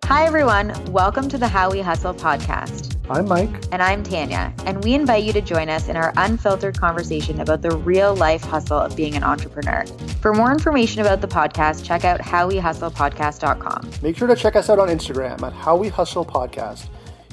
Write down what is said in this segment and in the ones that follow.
Hi, everyone. Welcome to the How We Hustle podcast. I'm Mike. And I'm Tanya. And we invite you to join us in our unfiltered conversation about the real life hustle of being an entrepreneur. For more information about the podcast, check out howwehustlepodcast.com. Make sure to check us out on Instagram at How We Hustle Podcast.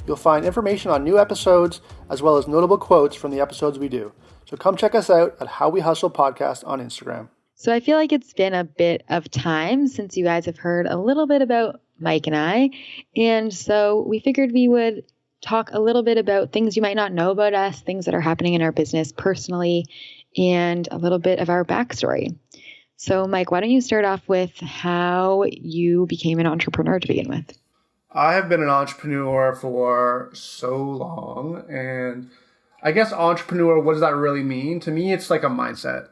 You'll find information on new episodes as well as notable quotes from the episodes we do. So come check us out at How We Hustle Podcast on Instagram. So I feel like it's been a bit of time since you guys have heard a little bit about Mike and I. And so we figured we would talk a little bit about things you might not know about us, things that are happening in our business personally, and a little bit of our backstory. So Mike, why don't you start off with how you became an entrepreneur to begin with? I have been an entrepreneur for so long. And I guess entrepreneur, what does that really mean? To me, it's like a mindset.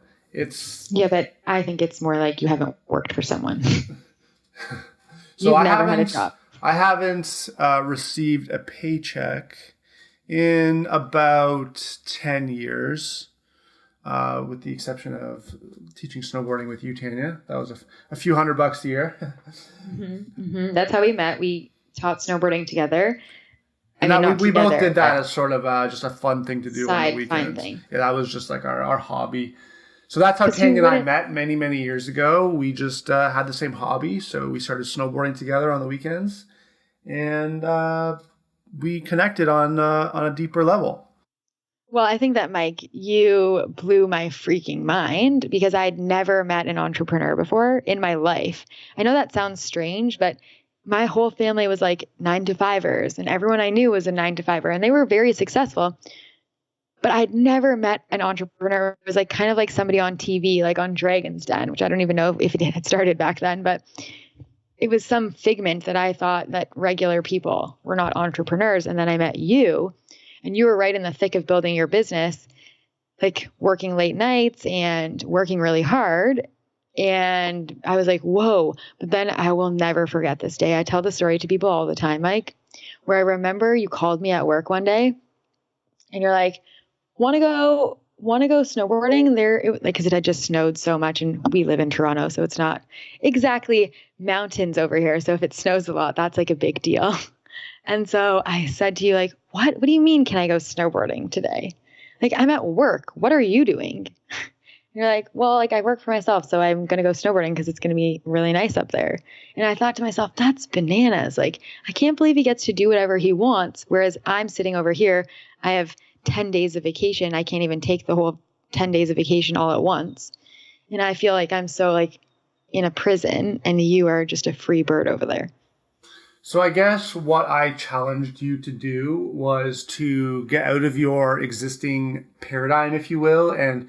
Yeah, but I think it's more like you haven't worked for someone. So You've never had a job. I haven't received a paycheck in about 10 years, with the exception of teaching snowboarding with you, Tanya. That was a few $100 a year. That's how we met. We taught snowboarding together. We both did that as sort of just a fun thing to do on the weekends. Fun thing. Yeah, that was just like our hobby. So that's how Tanya and I met many, many years ago. We just had the same hobby. So we started snowboarding together on the weekends. And we connected on a deeper level. Well, I think that, Mike, you blew my freaking mind because I'd never met an entrepreneur before in my life. I know that sounds strange, but my whole family was like 9-to-5ers and everyone I knew was a 9-to-5er and they were very successful. But I'd never met an entrepreneur. It was like kind of like somebody on TV, like on Dragon's Den, which I don't even know if it had started back then, but it was some figment that I thought that regular people were not entrepreneurs. And then I met you and you were right in the thick of building your business, like working late nights and working really hard. And I was like, whoa, but then I will never forget this day. I tell the story to people all the time, Mike, where I remember you called me at work one day and you're like, want to go snowboarding there? Because it had just snowed so much and we live in Toronto, so it's not exactly mountains over here. So if it snows a lot, that's like a big deal. And so I said to you, like, what do you mean? Can I go snowboarding today? Like, I'm at work. What are you doing? And you're like, well, like I work for myself, so I'm going to go snowboarding because it's going to be really nice up there. And I thought to myself, that's bananas. Like, I can't believe he gets to do whatever he wants. Whereas I'm sitting over here, I have 10 days of vacation. I can't even take the whole 10 days of vacation all at once. And I feel like I'm so like in a prison and you are just a free bird over there. So I guess what I challenged you to do was to get out of your existing paradigm, if you will, and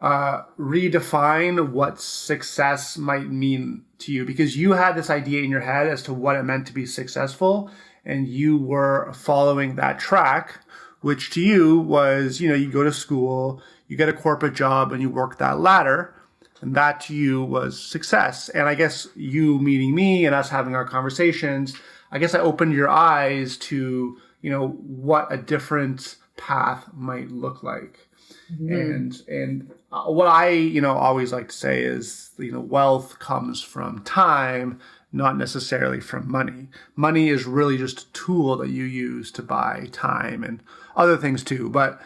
redefine what success might mean to you, because you had this idea in your head as to what it meant to be successful. And you were following that track, which to you was, you go to school, you get a corporate job and you work that ladder. And that to you was success. And I guess you meeting me and us having our conversations, I guess I opened your eyes to, what a different path might look like. Mm-hmm. And what I, always like to say is, wealth comes from time, not necessarily from money. Money is really just a tool that you use to buy time and other things too. But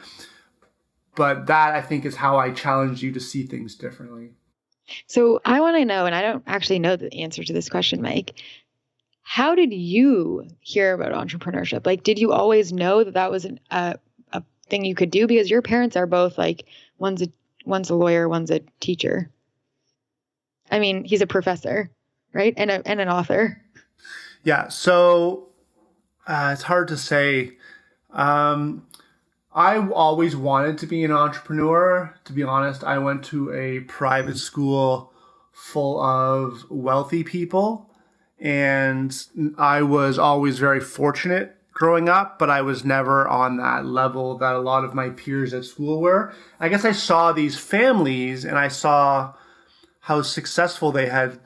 that I think is how I challenged you to see things differently. So I want to know, and I don't actually know the answer to this question, Mike. How did you hear about entrepreneurship? Like, did you always know that was a thing you could do? Because your parents are both like, one's a lawyer, one's a teacher. I mean, he's a professor, right? And an author. Yeah. So it's hard to say. I always wanted to be an entrepreneur. To be honest, I went to a private school full of wealthy people, and I was always very fortunate growing up, but I was never on that level that a lot of my peers at school were. I guess I saw these families and I saw how successful they had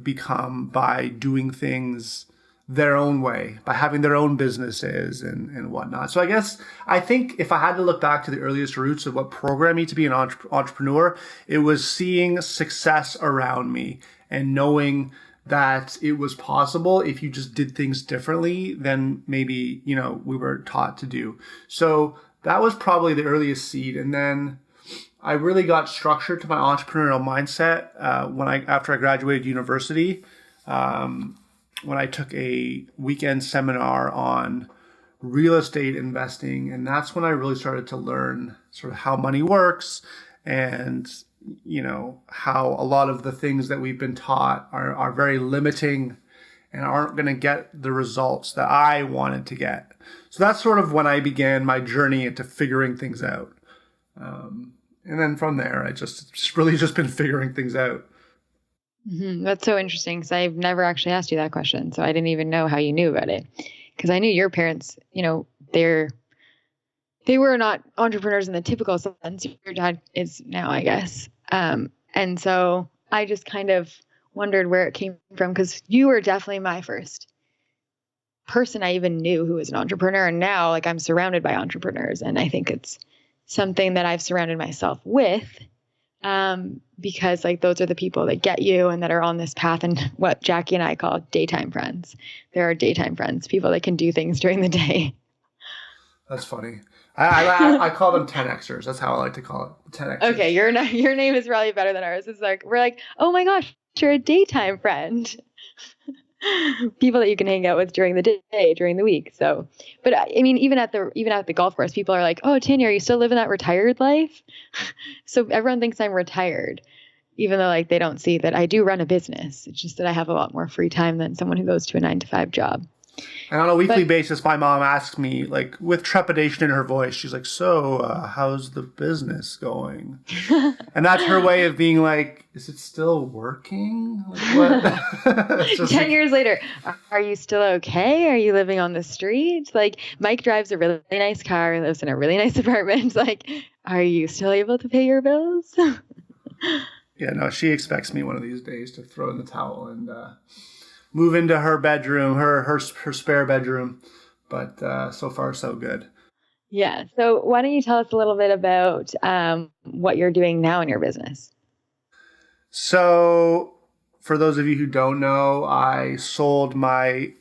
become by doing things their own way, by having their own businesses and whatnot. So I think if I had to look back to the earliest roots of what programmed me to be an entrepreneur, it was seeing success around me and knowing that it was possible if you just did things differently than maybe, we were taught to do. So that was probably the earliest seed. And then I really got structured to my entrepreneurial mindset after I graduated university, when I took a weekend seminar on real estate investing. And that's when I really started to learn sort of how money works and how a lot of the things that we've been taught are very limiting and aren't going to get the results that I wanted to get. So that's sort of when I began my journey into figuring things out. And then from there, it's really just been figuring things out. Mm-hmm. That's so interesting because I've never actually asked you that question. So I didn't even know how you knew about it. Because I knew your parents, they were not entrepreneurs in the typical sense. Your dad is now, I guess. And so I just kind of wondered where it came from because you were definitely my first person I even knew who was an entrepreneur. And now I'm surrounded by entrepreneurs. And I think it's something that I've surrounded myself with because those are the people that get you and that are on this path and what Jackie and I call daytime friends. There are daytime friends, people that can do things during the day. That's funny. I call them 10Xers. That's how I like to call it. 10Xers. Okay, your name is probably better than ours. It's we're oh my gosh, you're a daytime friend. People that you can hang out with during the day, during the week. So, but I mean, even at the golf course, people are like, "Oh, Tanya, are you still living that retired life?" So everyone thinks I'm retired, even though they don't see that I do run a business. It's just that I have a lot more free time than someone who goes to a 9-to-5 job. And on a weekly basis, my mom asks me, with trepidation in her voice, she's like, "So, how's the business going?" And that's her way of being like, "Is it still working?" What? 10 years later, are you still okay? Are you living on the street? Mike drives a really nice car and lives in a really nice apartment. Are you still able to pay your bills? Yeah, no, she expects me one of these days to throw in the towel and move into her bedroom, her spare bedroom. But so far, so good. Yeah. So why don't you tell us a little bit about what you're doing now in your business? So for those of you who don't know, I sold my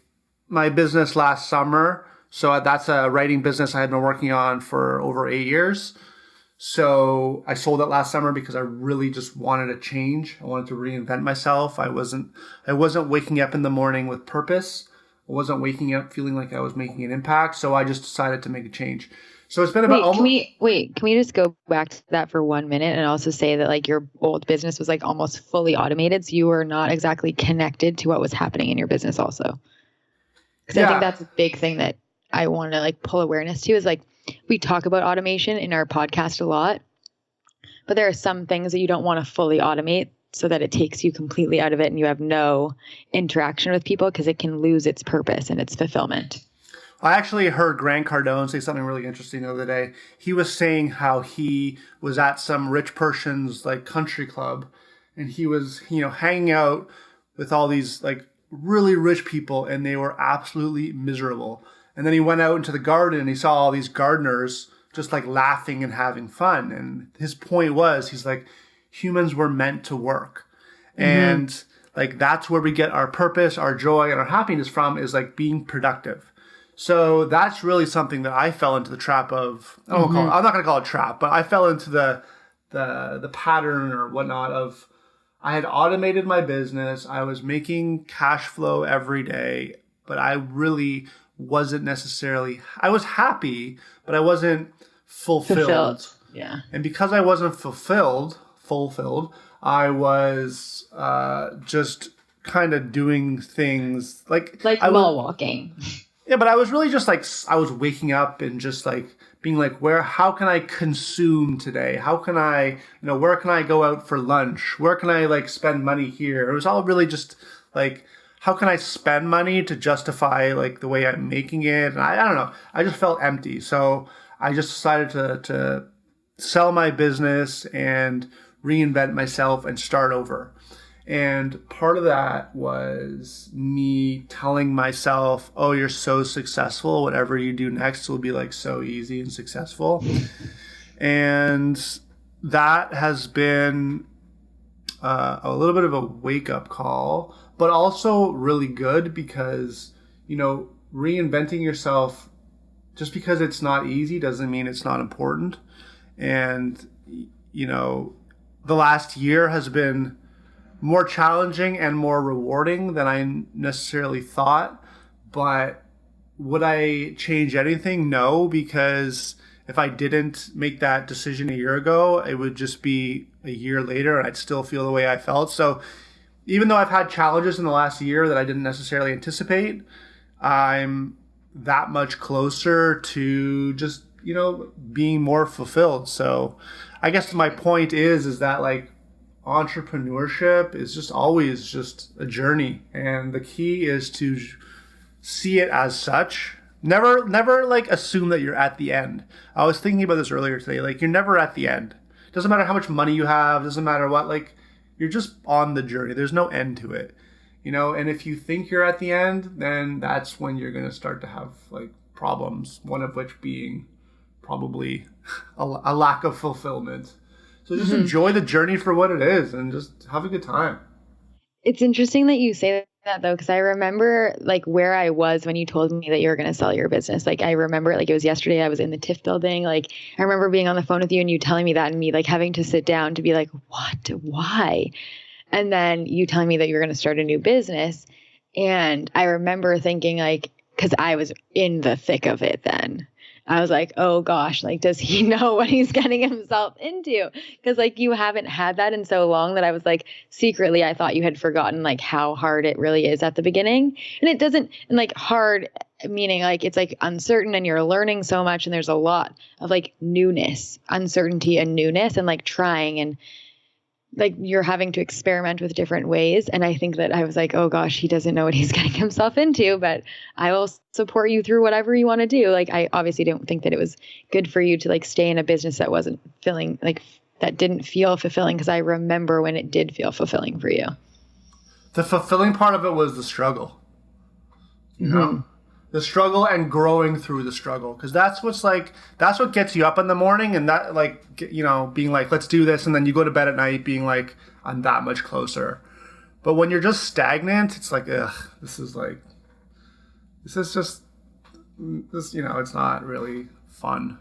business last summer. So that's a writing business I had been working on for over 8 years. So I sold it last summer because I really just wanted a change. I wanted to reinvent myself. I wasn't waking up in the morning with purpose. I wasn't waking up feeling like I was making an impact. So I just decided to make a change. So it's been about can we just go back to that for 1 minute and also say that your old business was almost fully automated. So you were not exactly connected to what was happening in your business also. Because I think that's a big thing that I want to pull awareness to is we talk about automation in our podcast a lot, but there are some things that you don't want to fully automate so that it takes you completely out of it and you have no interaction with people because it can lose its purpose and its fulfillment. I actually heard Grant Cardone say something really interesting the other day. He was saying how he was at some rich person's country club and he was, hanging out with all these really rich people and they were absolutely miserable. And then he went out into the garden and he saw all these gardeners just laughing and having fun. And his point was, he's humans were meant to work. Mm-hmm. And that's where we get our purpose, our joy, and our happiness from is being productive. So that's really something that I fell into the trap of. I'm not going to call it trap, but I fell into the pattern or whatnot of I had automated my business. I was making cash flow every day, but I really wasn't necessarily, I was happy, but I wasn't fulfilled. Yeah. And because I wasn't fulfilled, I was just kind of doing things like mall walking. Yeah, but I was really just I was waking up and just being how can I consume today? How can I, where can I go out for lunch? Where can I spend money here? It was all really just how can I spend money to justify the way I'm making it? And I don't know. I just felt empty. So I just decided to sell my business and reinvent myself and start over. And part of that was me telling myself, oh, you're so successful. Whatever you do next will be so easy and successful. And that has been a little bit of a wake-up call. but also really good because, reinventing yourself just because it's not easy doesn't mean it's not important. And, the last year has been more challenging and more rewarding than I necessarily thought. But would I change anything? No, because if I didn't make that decision a year ago, it would just be a year later and I'd still feel the way I felt. So even though I've had challenges in the last year that I didn't necessarily anticipate, I'm that much closer to just, being more fulfilled. So I guess my point is that like entrepreneurship is just always just a journey. And the key is to see it as such. Never like assume that you're at the end. I was thinking about this earlier today. Like you're never at the end. Doesn't matter how much money you have. Doesn't matter what. Like you're just on the journey. There's no end to it. And if you think you're at the end, then that's when you're going to start to have like problems. One of which being probably a lack of fulfillment. So just enjoy the journey for what it is and just have a good time. It's interesting that you say that though, because I remember like where I was when you told me that you were going to sell your business. Like I remember like it was yesterday. I was in the TIFF building. Like I remember being on the phone with you and you telling me that and me like having to sit down to be like, what? Why? And then you telling me that you were going to start a new business. And I remember thinking like, because I was in the thick of it then. I was like, oh gosh, like, does he know what he's getting himself into? Because like you haven't had that in so long that I was like, secretly, I thought you had forgotten like how hard it really is at the beginning. And it doesn't, and like hard meaning like it's like uncertain and you're learning so much and there's a lot of like newness, uncertainty and newness and like trying and like you're having to experiment with different ways. And I think that I was like, oh gosh, he doesn't know what he's getting himself into, but I will support you through whatever you want to do. Like, I obviously don't think that it was good for you to like stay in a business that wasn't feeling like that didn't feel fulfilling. Cause I remember when it did feel fulfilling for you. The fulfilling part of it was the struggle, the struggle and growing through the struggle. Cause that's what gets you up in the morning and that like, being like, let's do this. And then you go to bed at night being like, I'm that much closer. But when you're just stagnant, it's like, this is just, it's not really fun.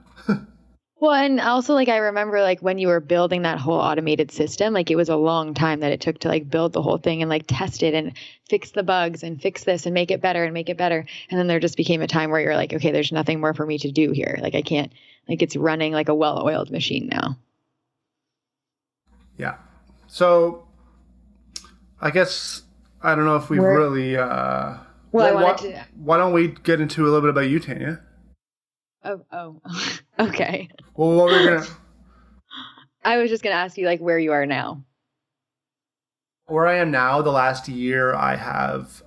Well, and also like I remember like when you were building that whole automated system, like it was a long time that it took to like build the whole thing and like test it and fix the bugs and fix this and make it better and make it better. And then there just became a time where you're like, okay, there's nothing more for me to do here. Like I can't, like it's running like a well-oiled machine now. Yeah. So I guess, I don't know if we've really, I wanted to. Why don't we get into a little bit about you, Tanya? Oh, okay. Well, what were we gonna? I was just gonna ask you like where you are now. Where I am now, the last year, I have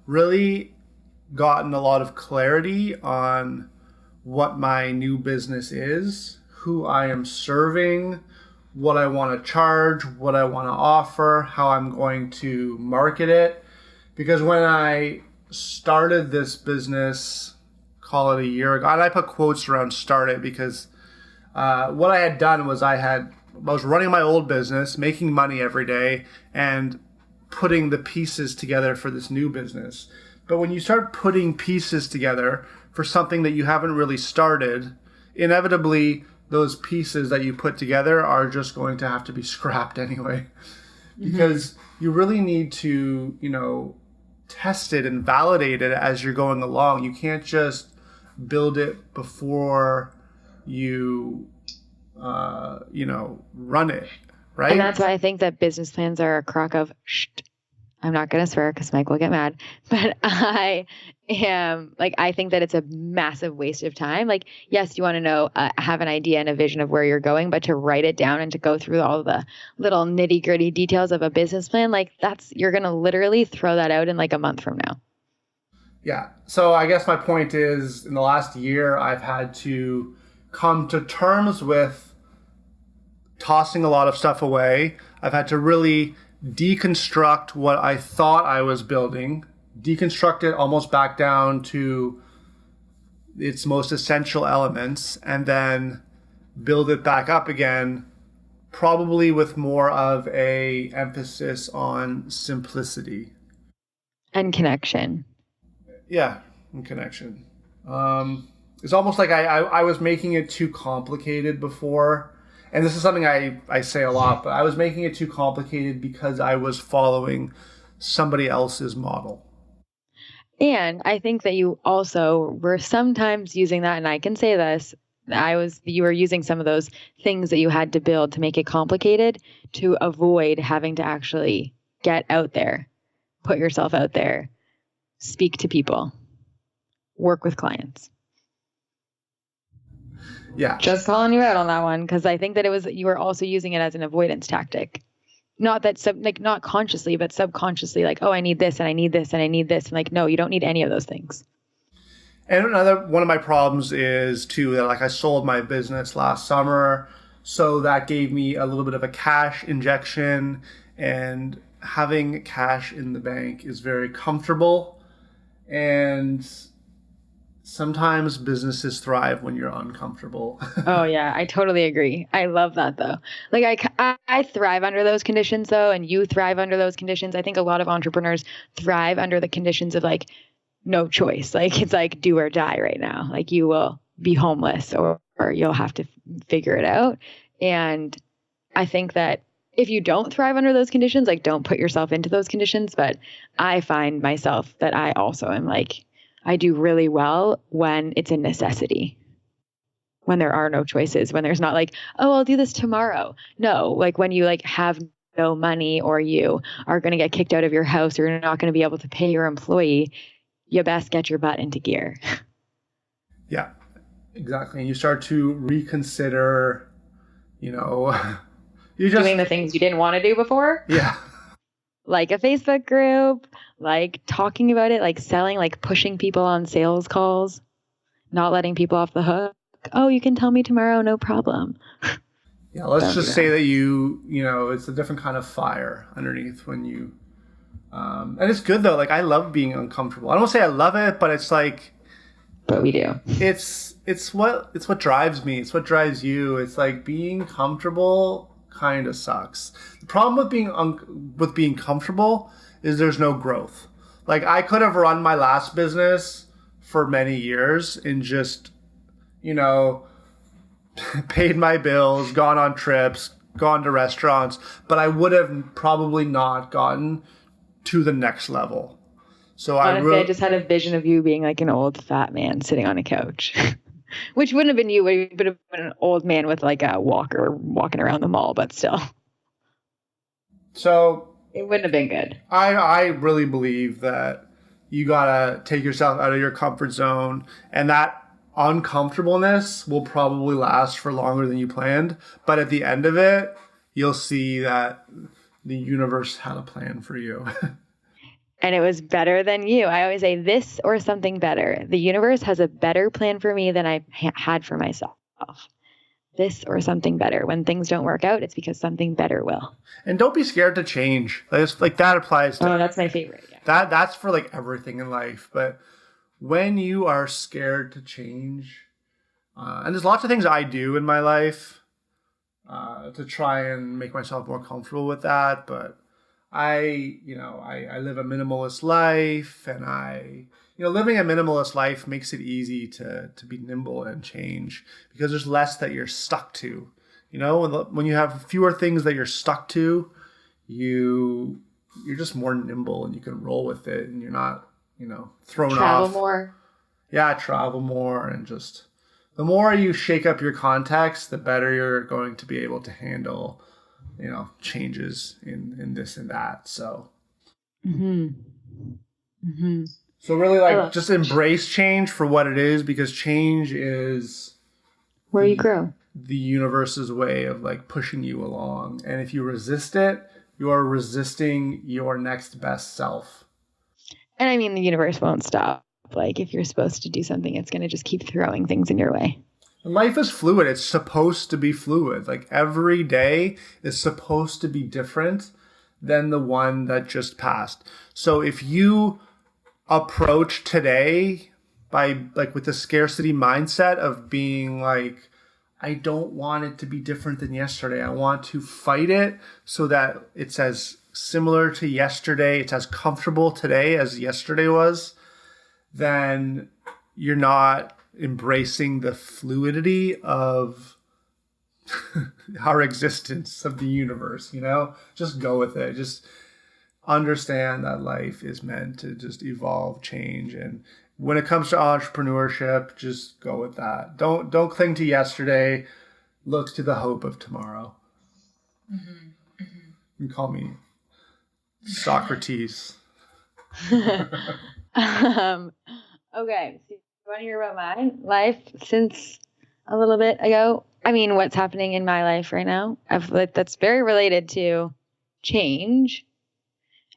really gotten a lot of clarity on what my new business is, who I am serving, what I want to charge, what I want to offer, how I'm going to market it. Because when I started this business, call it a year ago, and I put quotes around start it because what I had done was I was running my old business, making money every day, and putting the pieces together for this new business. But when you start putting pieces together for something that you haven't really started, inevitably those pieces that you put together are just going to have to be scrapped anyway. Because you really need to, test it and validate it as you're going along. You can't just build it before you, run it, right? And that's why I think that business plans are a crock of I'm not going to swear because Mike will get mad, but I think that it's a massive waste of time. Like, yes, you want to know, have an idea and a vision of where you're going, but to write it down and to go through all the little nitty gritty details of a business plan, like you're going to literally throw that out in like a month from now. Yeah. So I guess my point is in the last year, I've had to come to terms with tossing a lot of stuff away. I've had to really deconstruct what I thought I was building, deconstruct it almost back down to its most essential elements, and then build it back up again probably with more of a emphasis on simplicity. And connection. Yeah, and connection. It's almost like I was making it too complicated before. And this is something I say a lot, but I was making it too complicated because I was following somebody else's model. And I think that you also were sometimes using that, and I can say this, you were using some of those things that you had to build to make it complicated to avoid having to actually get out there, put yourself out there, speak to people, work with clients. Yeah. Just calling you out on that one, because I think that you were also using it as an avoidance tactic. Not that not consciously, but subconsciously, like, oh, I need this and I need this and I need this. And like, no, you don't need any of those things. And another one of my problems is too that like I sold my business last summer, so that gave me a little bit of a cash injection, and having cash in the bank is very comfortable. And sometimes businesses thrive when you're uncomfortable. Oh yeah, I totally agree. I love that though. Like I thrive under those conditions though, and you thrive under those conditions. I think a lot of entrepreneurs thrive under the conditions of like no choice. Like it's like do or die right now. Like you will be homeless or you'll have to figure it out. And I think that if you don't thrive under those conditions, like don't put yourself into those conditions. But I find myself that I also am like, I do really well when it's a necessity, when there are no choices, when there's not like, oh, I'll do this tomorrow. No, like when you like have no money or you are going to get kicked out of your house or you're not going to be able to pay your employee, you best get your butt into gear. Yeah, exactly. And you start to reconsider, you doing the things you didn't want to do before. Yeah. Like a Facebook group, like talking about it, like selling, like pushing people on sales calls, not letting people off the hook. Oh, you can tell me tomorrow, no problem. Yeah, let's just say that it's a different kind of fire underneath when you, and it's good though. Like I love being uncomfortable. I don't say I love it, but it's like, but we do. It's what drives me. It's what drives you. It's like being comfortable kind of sucks. The problem with being comfortable is there's no growth. Like I could have run my last business for many years and just, paid my bills, gone on trips, gone to restaurants, but I would have probably not gotten to the next level. So honestly, I just had a vision of you being like an old fat man sitting on a couch. Which wouldn't have been you. It would have been an old man with like a walker walking around the mall, but still. So it wouldn't have been good. I really believe that you gotta take yourself out of your comfort zone, and that uncomfortableness will probably last for longer than you planned. But at the end of it, you'll see that the universe had a plan for you. And it was better than you. I always say this or something better. The universe has a better plan for me than I had for myself. This or something better. When things don't work out, it's because something better will. And don't be scared to change. Like that applies to. Oh, that's my favorite. Yeah. That's for like everything in life. But when you are scared to change, and there's lots of things I do in my life to try and make myself more comfortable with that, but I live a minimalist life, and living a minimalist life makes it easy to be nimble and change because there's less that you're stuck to. When you have fewer things that you're stuck to, you're just more nimble and you can roll with it, and you're not, thrown off. Travel more. Yeah, travel more, and just the more you shake up your context, the better you're going to be able to handle changes in this and that. So, So really just embrace change for what it is, because change is where you grow. The universe's way of pushing you along. And if you resist it, you are resisting your next best self. And I mean, the universe won't stop. If you're supposed to do something, it's going to just keep throwing things in your way. Life is fluid. It's supposed to be fluid. Every day is supposed to be different than the one that just passed. So if you approach today by with the scarcity mindset of being I I don't want it to be different than yesterday. I want to fight it so that it's as similar to yesterday, it's as comfortable today as yesterday was. Then you're not embracing the fluidity of our existence, of the universe, Just go with it. Just understand that life is meant to just evolve, change. And when it comes to entrepreneurship, just go with that. Don't cling to yesterday. Look to the hope of tomorrow. Mm-hmm. Mm-hmm. You can call me Socrates. Okay. So you want to hear about my life since a little bit ago? I mean, what's happening in my life right now? That's very related to change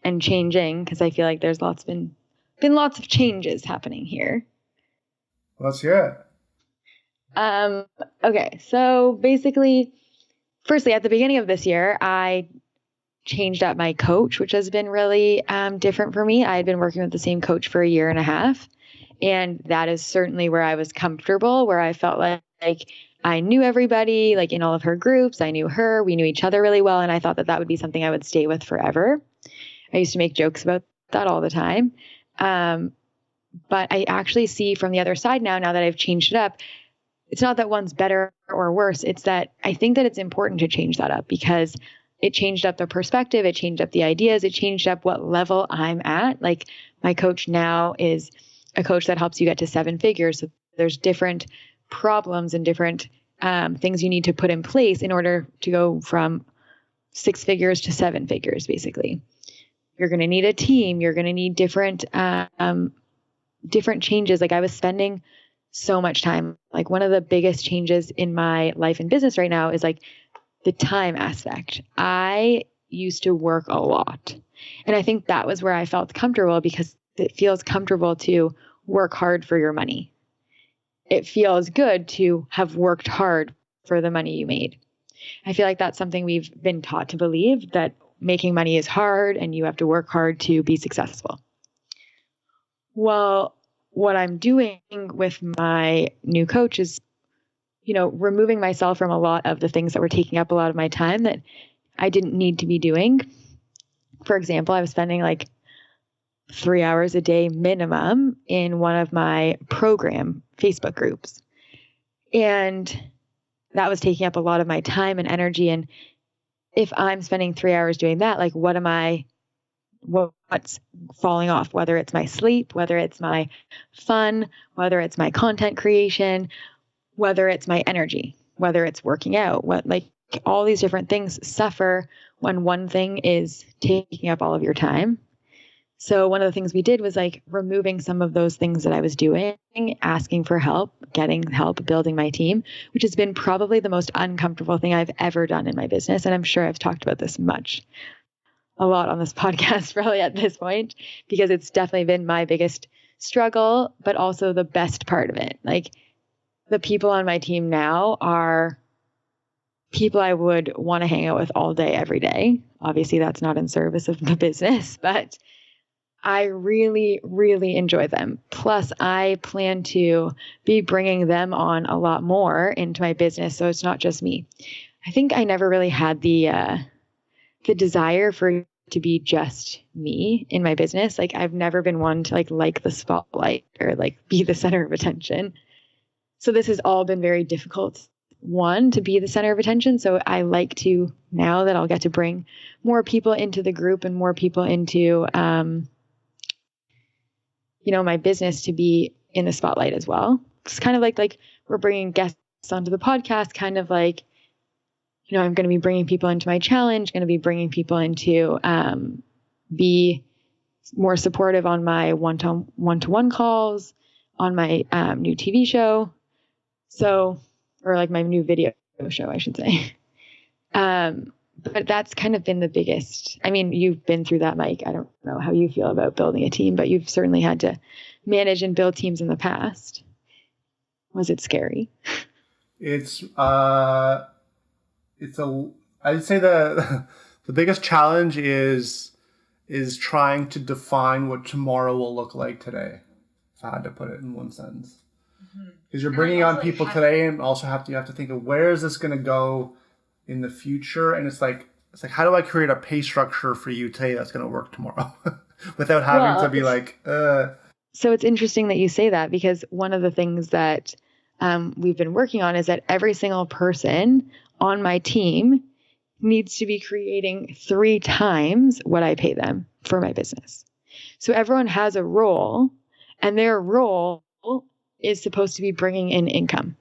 and changing, because I feel like there's been lots of changes happening here. Let's hear it. Okay. So basically, firstly, at the beginning of this year, I changed up my coach, which has been really different for me. I had been working with the same coach for a year and a half. And that is certainly where I was comfortable, where I felt like I knew everybody, like in all of her groups. I knew her. We knew each other really well. And I thought that would be something I would stay with forever. I used to make jokes about that all the time. But I actually see from the other side now that I've changed it up, it's not that one's better or worse. It's that I think that it's important to change that up, because it changed up the perspective. It changed up the ideas. It changed up what level I'm at. Like, my coach now is a coach that helps you get to 7 figures. So there's different problems and different things you need to put in place in order to go from 6 figures to 7 figures, basically. You're going to need a team. You're going to need different changes. Like, I was spending so much time. Like, one of the biggest changes in my life and business right now is like the time aspect. I used to work a lot. And I think that was where I felt comfortable, because it feels comfortable to work hard for your money. It feels good to have worked hard for the money you made. I feel like that's something we've been taught to believe, that making money is hard and you have to work hard to be successful. Well, what I'm doing with my new coach is, removing myself from a lot of the things that were taking up a lot of my time that I didn't need to be doing. For example, I was spending like 3 hours a day minimum in one of my program Facebook groups. And that was taking up a lot of my time and energy. And if I'm spending 3 hours doing that, like, what's falling off? Whether it's my sleep, whether it's my fun, whether it's my content creation, whether it's my energy, whether it's working out, all these different things suffer when one thing is taking up all of your time. So one of the things we did was like removing some of those things that I was doing, asking for help, getting help, building my team, which has been probably the most uncomfortable thing I've ever done in my business. And I'm sure I've talked about this a lot on this podcast probably at this point, because it's definitely been my biggest struggle, but also the best part of it. Like, the people on my team now are people I would want to hang out with all day, every day. Obviously, that's not in service of the business, but I really, really enjoy them. Plus, I plan to be bringing them on a lot more into my business, so it's not just me. I think I never really had the desire for it to be just me in my business. Like, I've never been one to like the spotlight or like be the center of attention. So this has all been very difficult, one, to be the center of attention. So I like to, now that I'll get to bring more people into the group and more people into, my business, to be in the spotlight as well. It's kind of like we're bringing guests onto the podcast, kind of like, I'm going to be bringing people into my challenge, going to be bringing people into, be more supportive on my one-to-one calls, on my new TV show. So, or like my new video show, I should say. But that's kind of been the biggest. I mean, you've been through that, Mike. I don't know how you feel about building a team, but you've certainly had to manage and build teams in the past. Was it scary? I'd say the biggest challenge is trying to define what tomorrow will look like today, if I had to put it in one sentence. Because you're bringing on people today, and also you have to think of where is this going to go in the future, and it's like how do I create a pay structure for you today that's going to work tomorrow without having to be like. So it's interesting that you say that, because one of the things that we've been working on is that every single person on my team needs to be creating 3 times what I pay them for my business. So everyone has a role, and their role is supposed to be bringing in income.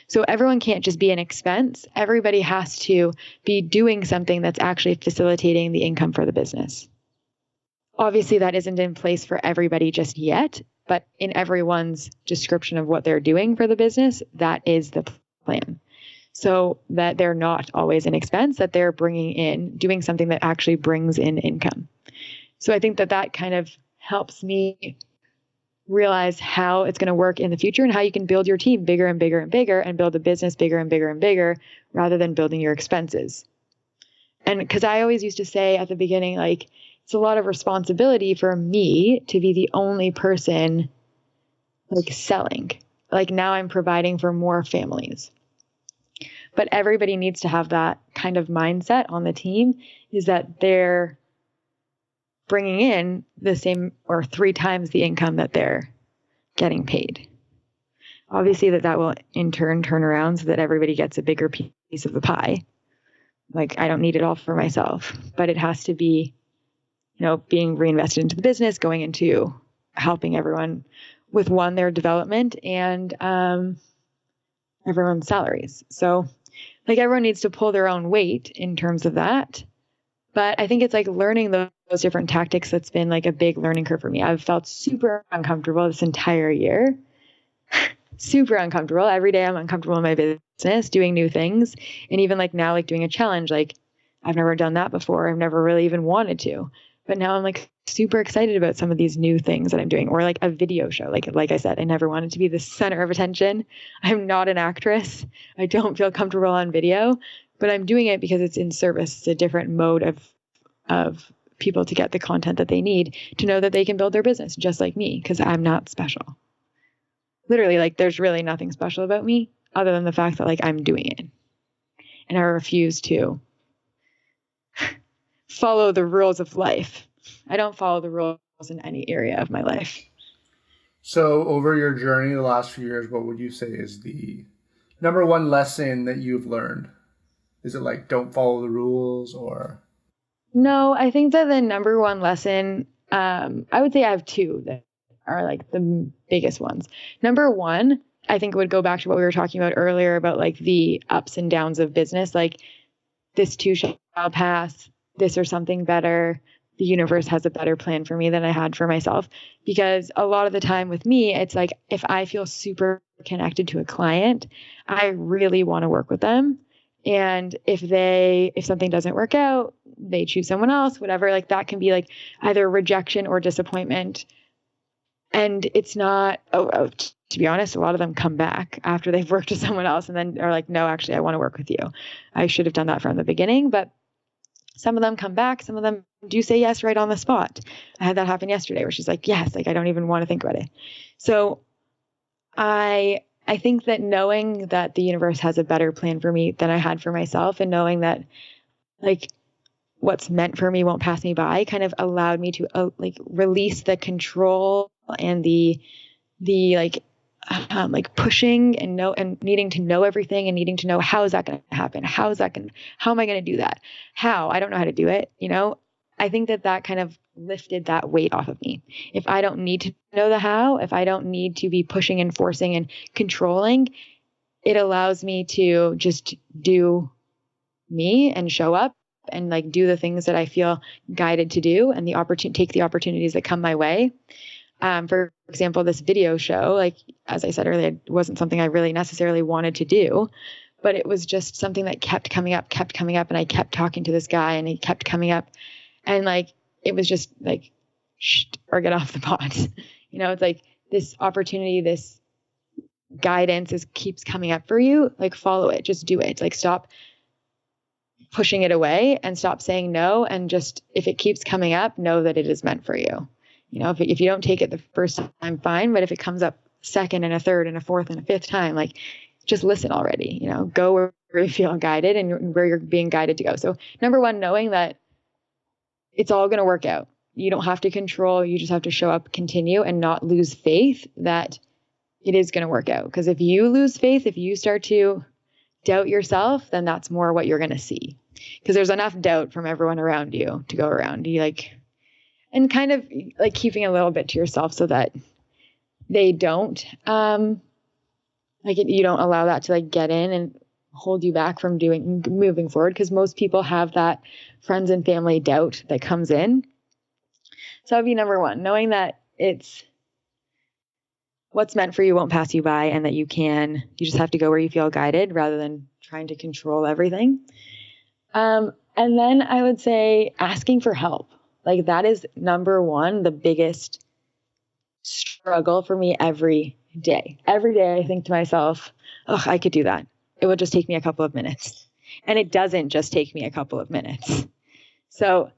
So everyone can't just be an expense. Everybody has to be doing something that's actually facilitating the income for the business. Obviously, that isn't in place for everybody just yet, but in everyone's description of what they're doing for the business, that is the plan. So that they're not always an expense, that they're doing something that actually brings in income. So I think that kind of helps me realize how it's going to work in the future and how you can build your team bigger and bigger and bigger and build a business bigger and bigger and bigger rather than building your expenses. And because I always used to say at the beginning, like, it's a lot of responsibility for me to be the only person like selling. Like now I'm providing for more families. But everybody needs to have that kind of mindset on the team, is that they're bringing in the same or 3 times the income that they're getting paid. Obviously that will in turn turn around so that everybody gets a bigger piece of the pie. Like I don't need it all for myself, but it has to be, being reinvested into the business, going into helping everyone with their development and everyone's salaries. So like everyone needs to pull their own weight in terms of that. But I think it's like learning those different tactics that's been like a big learning curve for me. I've felt super uncomfortable this entire year. Super uncomfortable. Every day I'm uncomfortable in my business, doing new things. And even like now, like doing a challenge, like I've never done that before. I've never really even wanted to. But now I'm like super excited about some of these new things that I'm doing, or like a video show. Like I said, I never wanted to be the center of attention. I'm not an actress. I don't feel comfortable on video, but I'm doing it because it's in service. It's a different mode of people to get the content that they need to know that they can build their business just like me, because I'm not special. Literally, like there's really nothing special about me other than the fact that like I'm doing it. And I refuse to follow the rules of life. I don't follow the rules in any area of my life. So over your journey the last few years, what would you say is the number one lesson that you've learned? Is it like don't follow the rules or? No, I think that the number one lesson, I would say I have 2 that are like the biggest ones. Number one, I think it would go back to what we were talking about earlier about like the ups and downs of business. Like this too shall pass, this or something better. The universe has a better plan for me than I had for myself. Because a lot of the time with me, it's like if I feel super connected to a client, I really want to work with them. And if something doesn't work out, they choose someone else, whatever, like that can be like either rejection or disappointment. And it's not, to be honest, a lot of them come back after they've worked with someone else and then are like, no, actually, I want to work with you. I should have done that from the beginning, but some of them come back. Some of them do say yes right on the spot. I had that happen yesterday where she's like, yes, like I don't even want to think about it. So I think that knowing that the universe has a better plan for me than I had for myself, and knowing that like what's meant for me won't pass me by, kind of allowed me to like release the control and the pushing and needing to know everything and needing to know how is that going to happen? How am I going to do that? I don't know how to do it. I think that kind of lifted that weight off of me. If I don't need to know the how, if I don't need to be pushing and forcing and controlling, it allows me to just do me and show up and like do the things that I feel guided to do and take the opportunities that come my way. For example, this video show, like, as I said earlier, it wasn't something I really necessarily wanted to do, but it was just something that kept coming up. And I kept talking to this guy and he kept coming up, and like, it was just like, shh, or get off the pot. It's like this opportunity, this guidance keeps coming up for you. Like, follow it, just do it. Like, stop pushing it away and stop saying no. And just, if it keeps coming up, know that it is meant for you. If you don't take it the first time, fine. But if it comes up second and a third and a fourth and a fifth time. Like, just listen already, go where you feel guided and where you're being guided to go. So number one, knowing that it's all going to work out. You don't have to control. You just have to show up, continue, and not lose faith that it is going to work out. Because if you lose faith, if you start to doubt yourself, then that's more what you're going to see. Because there's enough doubt from everyone around you to go around you, and kind of like keeping a little bit to yourself so that they don't, you don't allow that to get in and hold you back from moving forward. Because most people have that friends and family doubt that comes in. So that would be number one, knowing that it's what's meant for you won't pass you by, and that you just have to go where you feel guided rather than trying to control everything. And then I would say asking for help. That is number one, the biggest struggle for me every day. Every day I think to myself, oh, I could do that. It would just take me a couple of minutes. And it doesn't just take me a couple of minutes. So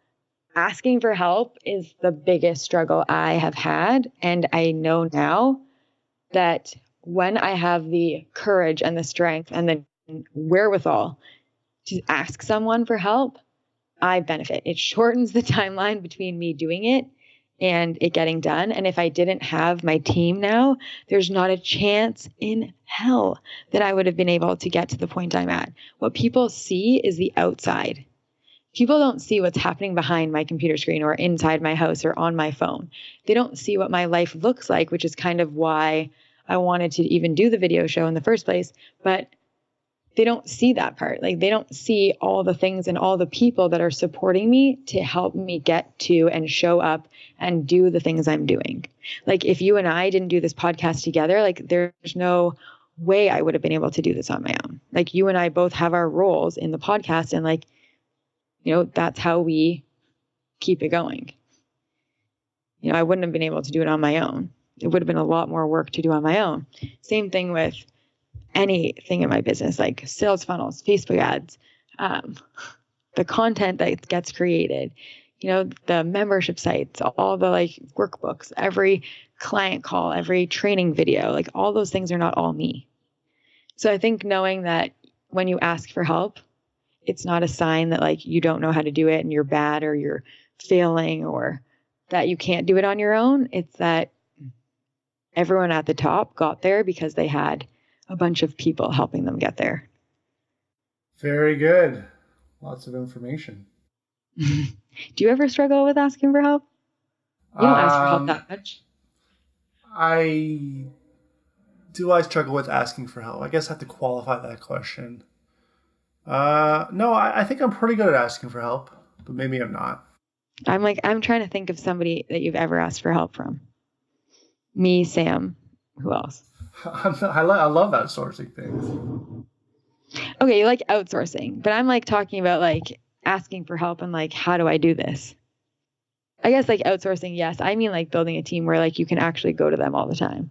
asking for help is the biggest struggle I have had. And I know now that when I have the courage and the strength and the wherewithal to ask someone for help, I benefit. It shortens the timeline between me doing it and it getting done. And if I didn't have my team now, there's not a chance in hell that I would have been able to get to the point I'm at. What people see is the outside. People don't see what's happening behind my computer screen or inside my house or on my phone. They don't see what my life looks like, which is kind of why I wanted to even do the video show in the first place. But they don't see that part. They don't see all the things and all the people that are supporting me to help me get to and show up and do the things I'm doing. If you and I didn't do this podcast together, there's no way I would have been able to do this on my own. You and I both have our roles in the podcast, and that's how we keep it going. I wouldn't have been able to do it on my own. It would have been a lot more work to do on my own. Same thing with anything in my business, like sales funnels, Facebook ads, the content that gets created, the membership sites, all the workbooks, every client call, every training video, all those things are not all me. So I think knowing that when you ask for help, it's not a sign that you don't know how to do it and you're bad or you're failing or that you can't do it on your own. It's that everyone at the top got there because they had a bunch of people helping them get there. Very good. Lots of information. Do you ever struggle with asking for help? You don't ask for help that much. I struggle with asking for help? I guess I have to qualify that question. No, I think I'm pretty good at asking for help, but maybe I'm not. I'm trying to think of somebody that you've ever asked for help from. Me, Sam, who else? I love outsourcing things. Okay, you like outsourcing, but I'm talking about asking for help and how do I do this? I guess outsourcing, yes. I mean building a team where you can actually go to them all the time.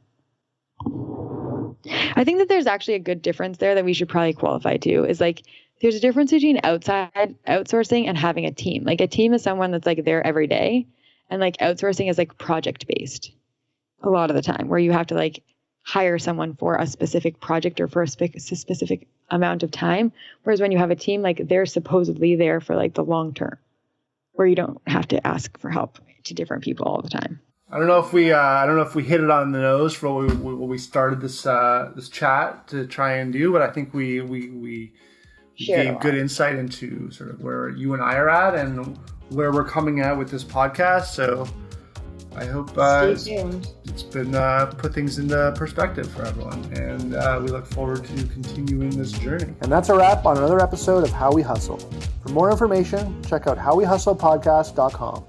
I think that there's actually a good difference there that we should probably qualify too, is there's a difference between outside outsourcing and having a team. A team is someone that's there every day, and outsourcing is project based a lot of the time, where you have to hire someone for a specific project or for a specific amount of time. Whereas when you have a team, they're supposedly there for the long term, where you don't have to ask for help to different people all the time. I don't know if we hit it on the nose for what we started this chat to try and do, but I think we gave good insight into sort of where you and I are at and where we're coming at with this podcast. So I hope it's been put things into perspective for everyone, and we look forward to continuing this journey. And that's a wrap on another episode of How We Hustle. For more information, check out howwehustlepodcast.com.